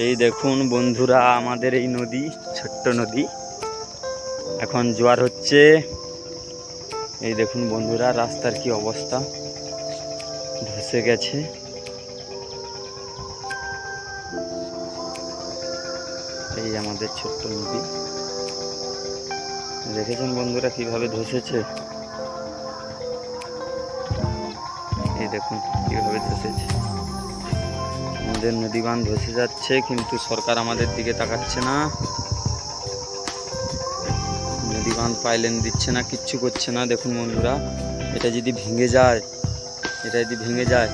এই দেখুন বন্ধুরা, আমাদের এই নদী, ছোট্ট নদী, এখন জোয়ার হচ্ছে। এই দেখুন বন্ধুরা, রাস্তার কি অবস্থা, ধসে গেছে। এই আমাদের ছোট্ট নদী, দেখেছেন বন্ধুরা কিভাবে ধসেছে। এই দেখুন কিভাবে ধসেছে। আমাদের নদী বাঁধ ধসে যাচ্ছে, কিন্তু সরকার আমাদের দিকে তাকাচ্ছে না। নদী বাঁধ পাইলেন দিচ্ছে না, কিচ্ছু করছে না। দেখুন বন্ধুরা, এটা যদি ভেঙে যায়,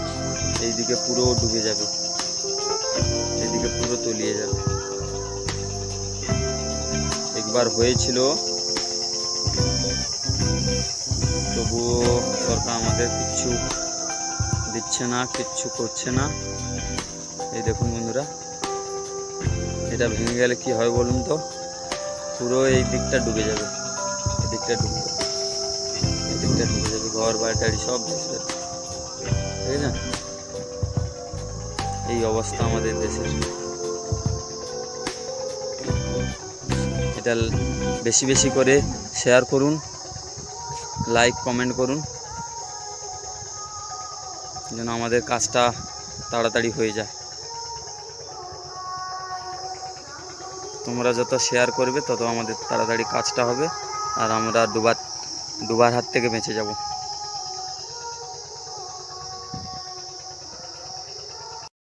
এইদিকে পুরো ডুবে যাবে, এইদিকে পুরো তলিয়ে যাবে। একবার হয়েছিল, তবুও সরকার আমাদের কিচ্ছু দিচ্ছে না, কিচ্ছু করছে না। এই দেখুন বন্ধুরা, এটা ভেঙে গেলে কি হয় বলুন তো? পুরো এই দিকটা ডুবে যাবে, এদিকটা ডুবে যাবে, এদিকটা ডুবে যাবে, ঘর বাড়ি সব ভেসে যাবে। ঠিক আছে, এই অবস্থা আমাদের দেশের। এটা বেশি বেশি করে শেয়ার করুন, লাইক কমেন্ট করুন, যেন আমাদের কাজটা তাড়াতাড়ি হয়ে যায়। তোমরা যত শেয়ার করবে তত আমাদের তাড়াতাড়ি কাজটা হবে, আর আমরা ডুবার হাত থেকে বেঁচে যাব।